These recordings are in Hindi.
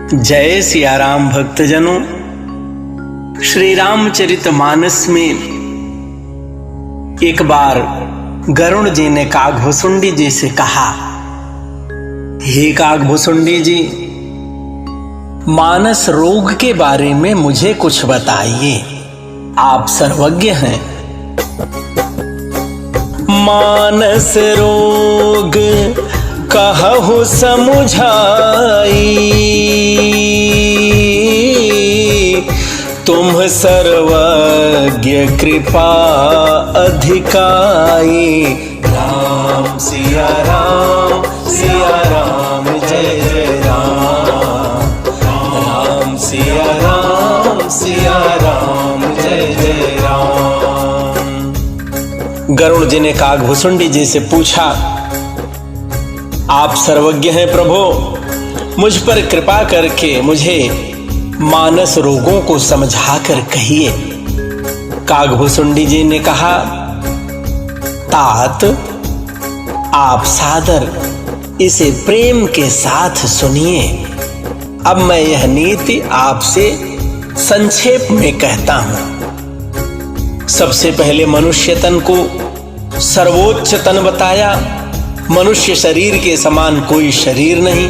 जय सिया राम भक्तजनों। श्री रामचरितमानस में एक बार गरुड़ जी ने कागभुसुंडी जी से कहा, हे कागभुसुंडी जी, मानस रोग के बारे में मुझे कुछ बताइए, आप सर्वज्ञ हैं। मानस रोग कहु समुझाई, तुम सर्वज्ञ कृपा अधिकाई। राम सिया राम जय जय राम, राम सिया राम जय जय राम। गरुड़ जी ने कागभुसुंडी जी से पूछा, आप सर्वज्ञ हैं प्रभु, मुझ पर कृपा करके मुझे मानस रोगों को समझा कर कहिए। कागभुसुंडी जी ने कहा, तात आप सादर इसे प्रेम के साथ सुनिए। अब मैं यह नीति आपसे संक्षेप में कहता हूं। सबसे पहले मनुष्य तन को सर्वोच्च तन बताया, मनुष्य शरीर के समान कोई शरीर नहीं।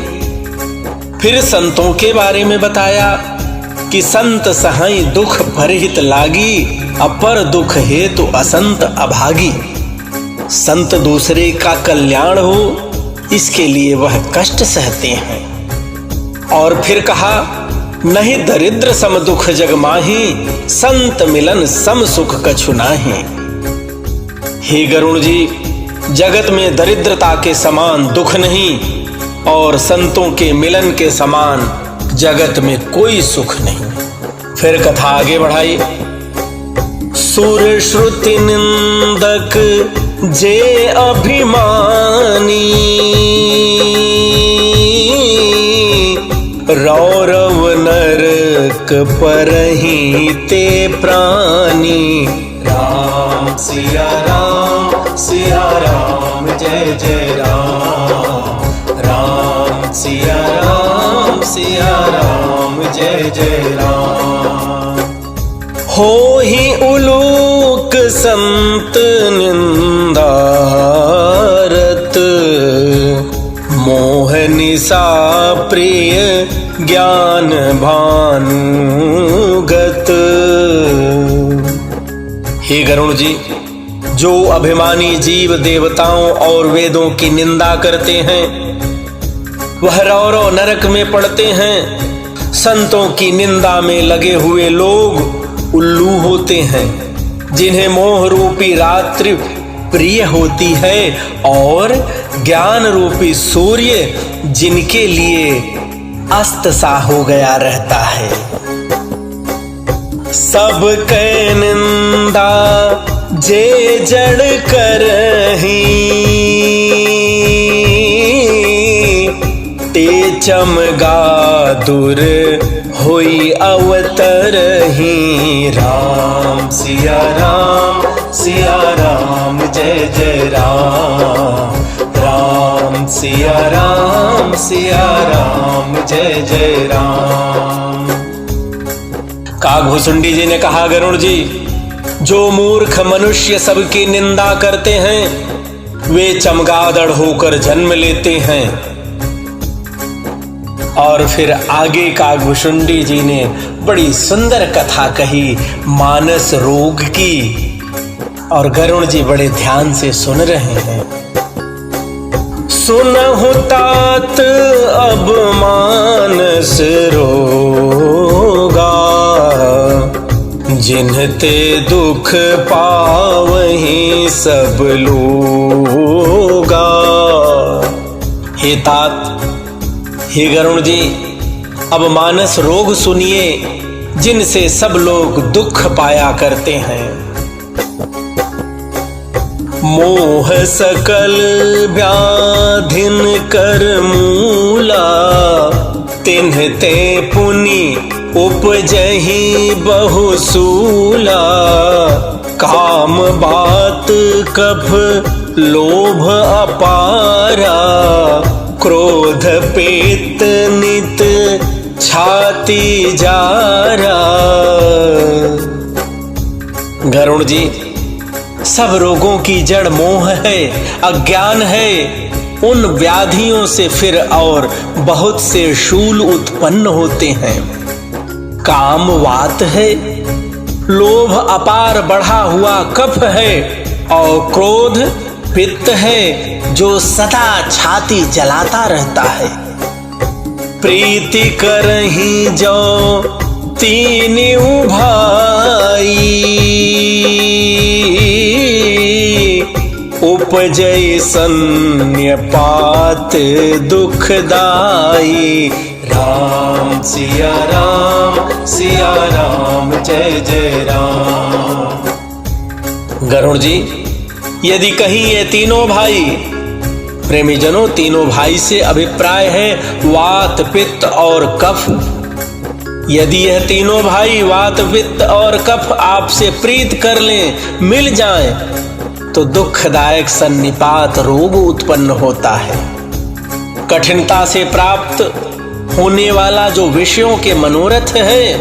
फिर संतों के बारे में बताया कि संत सहाय दुख परहित लागी, अपर दुख हेतु असंत अभागी। संत दूसरे का कल्याण हो, इसके लिए वह कष्ट सहते हैं। और फिर कहा, नहीं दरिद्र सम दुख जग माही, संत मिलन सम सुख कछु नाहि। हे गरुड़ जी, जगत में दरिद्रता के समान दुख नहीं और संतों के मिलन के समान जगत में कोई सुख नहीं। फिर कथा आगे बढ़ाई। सुर श्रुति निंदक जे अभिमानी, रौरव नरक परहि ते प्राणी। राम सिया राम जय जय राम, राम सिया राम जय जय राम। हो ही उलूक संत निंदारत, मोह निशा प्रिय ज्ञान भानुगत। हे गरुड़ जी, जो अभिमानी जीव देवताओं और वेदों की निंदा करते हैं, वह रौरव नरक में पड़ते हैं। संतों की निंदा में लगे हुए लोग उल्लू होते हैं, जिन्हें मोह रूपी रात्रि प्रिय होती है और ज्ञान रूपी सूर्य जिनके लिए अस्त सा हो गया रहता है। सब कै निंदा जे जड़ करही, ते चमगा दूर होई अवतरही। राम सिया राम जय जय राम, राम सिया राम जय जय राम। कागभुसुंडी जी ने कहा, गरुड़ जी, जो मूर्ख मनुष्य सबकी निंदा करते हैं, वे चमगादड़ होकर जन्म लेते हैं। और फिर आगे कागभुसुंडी जी ने बड़ी सुंदर कथा कही मानस रोग की, और गरुड़ जी बड़े ध्यान से सुन रहे हैं। सुनहु तात अब मानस रोगा, जिन्हते दुख पावहीं सब लोगा। हे तात, हे गरुड़ जी, अब मानस रोग सुनिए, जिनसे सब लोग दुख पाया करते हैं। मोह सकल व्याधिन कर मूला, तिन्हते पुनि उपजहि बहुसूला। काम बात कफ लोभ अपारा, क्रोध पेत नित छाती जारा। गरुड़ जी, सब रोगों की जड़ मोह है, अज्ञान है। उन व्याधियों से फिर और बहुत से शूल उत्पन्न होते हैं। काम वात है, लोभ अपार बढ़ा हुआ कफ है, और क्रोध पित्त है जो सदा छाती जलाता रहता है। प्रीति करही जो तीनों भाई, उपजय सन्यपात दुखदाई। राम सिया राम जय जय राम। गरुड़ जी, यदि कहीं ये तीनों भाई, प्रेमी जनों, तीनों भाई से अभिप्राय है वात पित्त और कफ। यदि यह तीनों भाई वात पित्त और कफ आपसे प्रीत कर लें, मिल जाएं, तो दुखदायक सन्निपात रोग उत्पन्न होता है। कठिनता से प्राप्त होने वाला जो विषयों के मनोरथ है,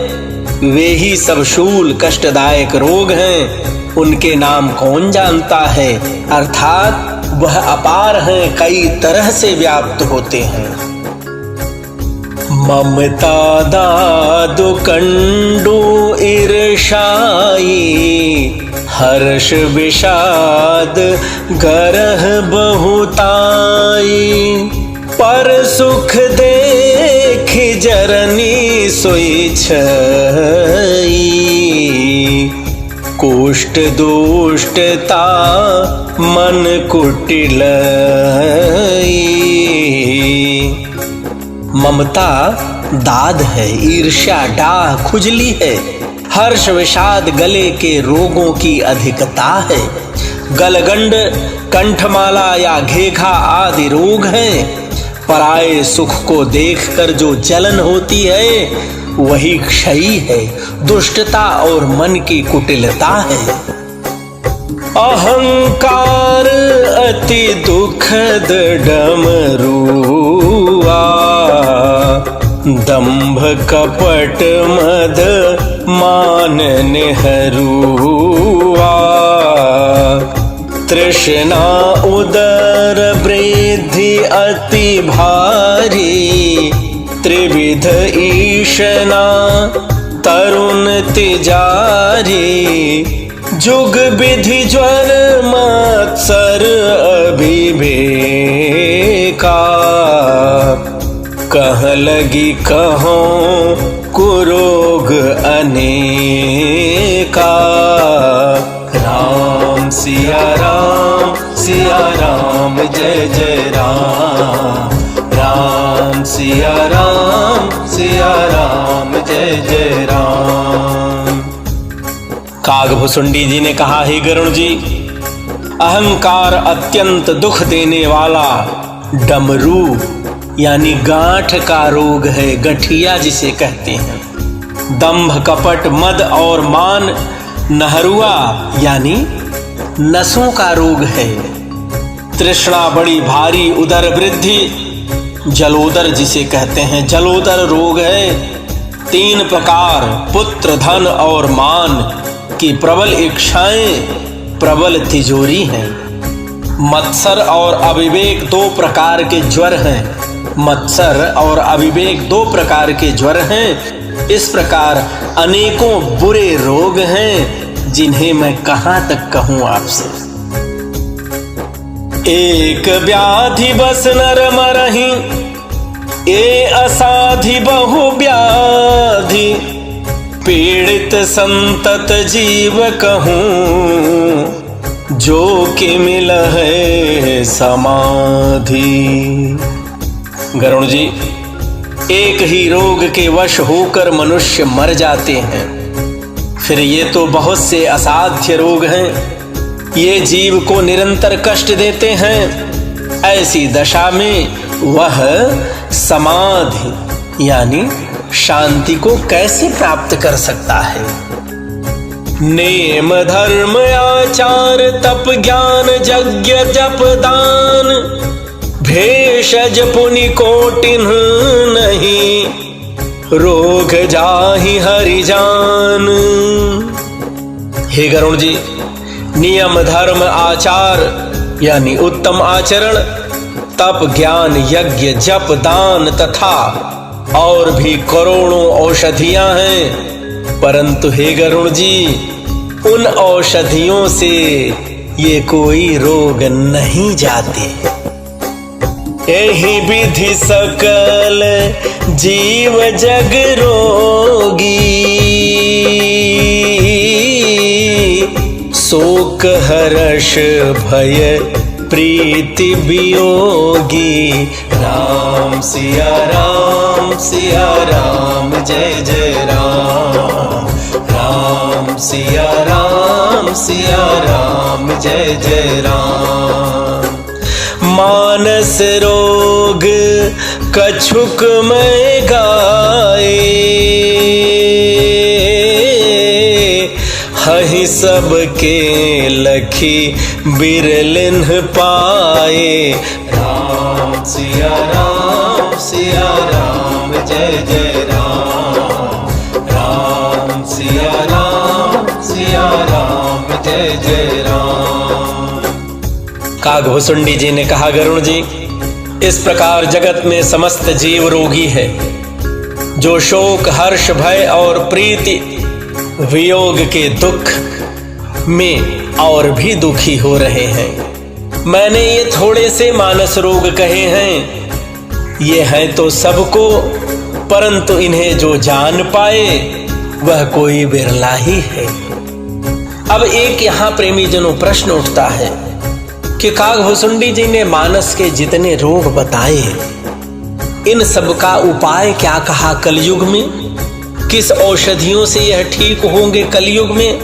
वे ही सब शूल कष्टदायक रोग हैं। उनके नाम कौन जानता है, अर्थात वह अपार हैं, कई तरह से व्याप्त होते हैं। ममता दादु कंडू ईर्षाई, हर्ष विषाद गरह बहुताई। पर सुख देख जरनी सोई छई, कुष्ठ दुष्टता मन कुटिलई। ममता दाद है, ईर्ष्या डाह खुजली है, हर्ष विषाद गले के रोगों की अधिकता है। गलगंड, कंठमाला या घेघा आदि रोग हैं। पराये सुख को देखकर जो जलन होती है, वही क्षयी है, दुष्टता और मन की कुटिलता है। अहंकार अति दुखद डमरुआ, दंभ कपट मद मान नेहरूआ। तृष्णा उदर वृद्धि अति भारी, त्रिविध ईशना तरुण तिजारी। जुग विधि ज्वर मत्सर अभिवेका, कह लगी कहो कुरोग अनेका। राम सिया राम जय जय राम। राम सिया राम जय जय राम। कागभुसुंडी जी ने कहा, हे गरुड़ जी, अहंकार अत्यंत दुख देने वाला डमरू यानी गांठ का रोग है, गठिया जिसे कहते हैं। दंभ कपट मद और मान नहरुआ यानी नसों का रोग है। तृष्णा बड़ी भारी, उदर वृद्धि, जलोदर जिसे कहते हैं, जलोदर रोग है। 3 प्रकार, पुत्र, धन और मान की प्रबल इच्छाएं, प्रबल तिजोरी हैं। मत्सर और अविवेक 2 प्रकार के ज्वर हैं। मत्सर और अविवेक 2 प्रकार के ज्वर हैं। इस प्रकार अनेकों बुरे रोग हैं, जिन्हें मैं कहां तक कहूं आपसे। एक व्याधि बस नर मरहि, ए असाधि बहु व्याधि। पीड़ित संतत जीव कहूं, जो कि मिल है समाधि। गरुड़ जी, एक ही रोग के वश होकर मनुष्य मर जाते हैं। फिर ये तो बहुत से असाध्य रोग हैं, ये जीव को निरंतर कष्ट देते हैं। ऐसी दशा में वह समाधि यानी शांति को कैसे प्राप्त कर सकता है। नेम धर्म आचार तप ज्ञान यज्ञ जप दान, भेषज पुनि कोटिन नहीं। रोग जाहि हरि जान। हे गरुण जी, नियम धर्म आचार यानी उत्तम आचरण, तप ज्ञान यज्ञ जप दान तथा और भी करोड़ों औषधियां हैं, परंतु हे गरुण जी, उन औषधियों से ये कोई रोग नहीं जाते। यही विधि सकल जीव जग रोगी, शोक हर्ष भय प्रीति वियोगी। राम सिया राम जय जय राम। राम सिया राम जय जय राम। मानस रोग कछुक मैं गाए, हहि सबके लखी बिरलिन्ह पाए। राम सिया राम जय जय राम। राम सिया राम जय जय राम। कागभुसुंडी जी ने कहा, गरुण जी, इस प्रकार जगत में समस्त जीव रोगी है, जो शोक हर्ष भय और प्रीति वियोग के दुख में और भी दुखी हो रहे हैं। मैंने ये थोड़े से मानस रोग कहे हैं, ये हैं तो सबको, परंतु इन्हें जो जान पाए वह कोई बिरला ही है। अब एक यहाँ प्रेमी जनों प्रश्न उठता है कि कागभुसुंडी जी ने मानस के जितने रोग बताए, इन सब का उपाय क्या कहा कलयुग में? किस औषधियों से यह ठीक होंगे कलयुग में?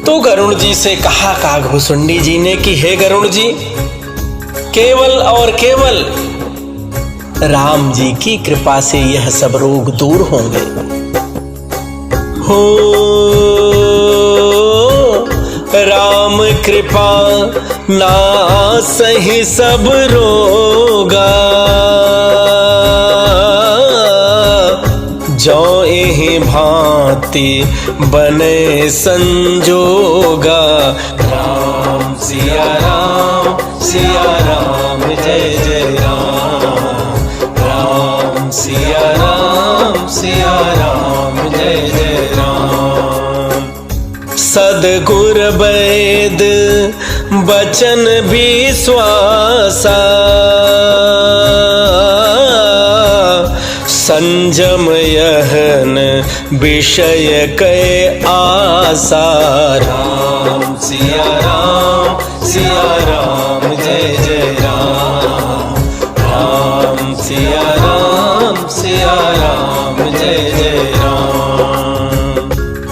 तो गरुण जी से कहा कागभुसुंडी जी ने कि हे गरुण जी, केवल और केवल राम जी की कृपा से यह सब रोग दूर होंगे। हो राम कृपा नासहि सब रोगा, जो एहि भांति बने संजोगा। राम सिया राम जय जय राम। राम सिया राम जय जय राम। सद्गुर वैद बचन विश्वासा, संजम यहन विषय कै आसा। राम सिया राम जय जय राम। राम सिया राम जय जय राम।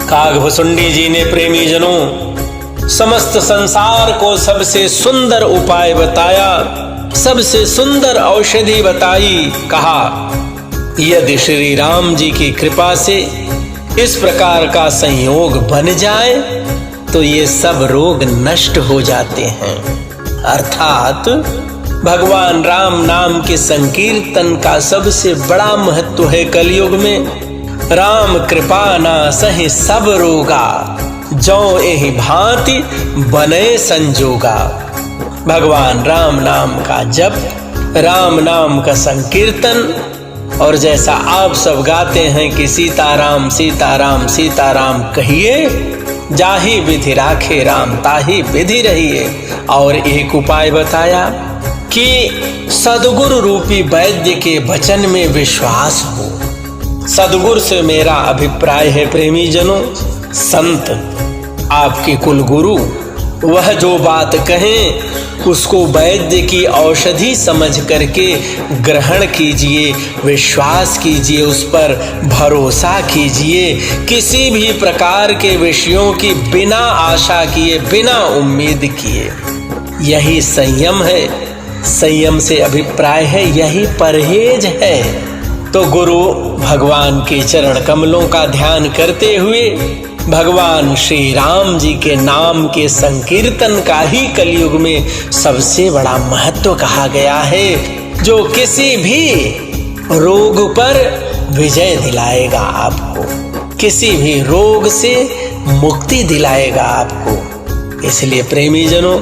कागभुसुंडी जी ने प्रेमी जनों समस्त संसार को सबसे सुंदर उपाय बताया, सबसे सुंदर औषधि बताई। कहा, यदि श्री राम जी की कृपा से इस प्रकार का संयोग बन जाए तो ये सब रोग नष्ट हो जाते हैं। अर्थात भगवान राम नाम के संकीर्तन का सबसे बड़ा महत्व है कलयुग में। राम कृपा नासहि सब रोगा, जो एहि भांति बने संजोगा। भगवान राम नाम का जप, राम नाम का संकीर्तन, और जैसा आप सब गाते हैं कि सीताराम सीताराम सीताराम कहिए, जाहि विधि राखे राम ताहि विधि रहिए। और एक उपाय बताया कि सद्गुरु रूपी वैद्य के वचन में विश्वास हो। सद्गुरु से मेरा अभिप्राय है प्रेमी जनों, संत, आपके कुल गुरु, वह जो बात कहें उसको वैद्य की औषधि समझ करके ग्रहण कीजिए, विश्वास कीजिए, उस पर भरोसा कीजिए। किसी भी प्रकार के विषयों की बिना आशा किए, बिना उम्मीद किए, यही संयम है। संयम से अभिप्राय है यही परहेज है। तो गुरु भगवान के चरण कमलों का ध्यान करते हुए भगवान श्री राम जी के नाम के संकीर्तन का ही कलयुग में सबसे बड़ा महत्व कहा गया है, जो किसी भी रोग पर विजय दिलाएगा आपको, किसी भी रोग से मुक्ति दिलाएगा आपको। इसलिए प्रेमी जनों,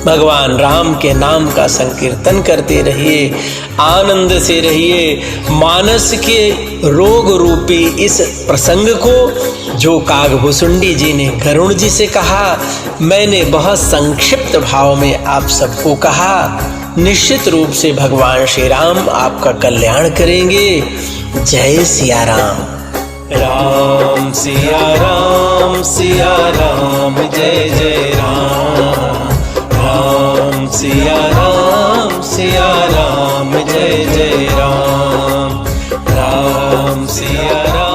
भगवान राम के नाम का संकीर्तन करते रहिए, आनंद से रहिए। मानस के रोग रूपी इस प्रसंग को जो कागभुसुंडी जी ने गरुड़ जी से कहा, मैंने बहुत संक्षिप्त भाव में आप सबको कहा। निश्चित रूप से भगवान श्री राम आपका कल्याण करेंगे। जय सिया राम। राम सिया राम, सिया राम, जय जय राम। राम सिया राम, सिया राम, जय जय राम। राम सिया राम।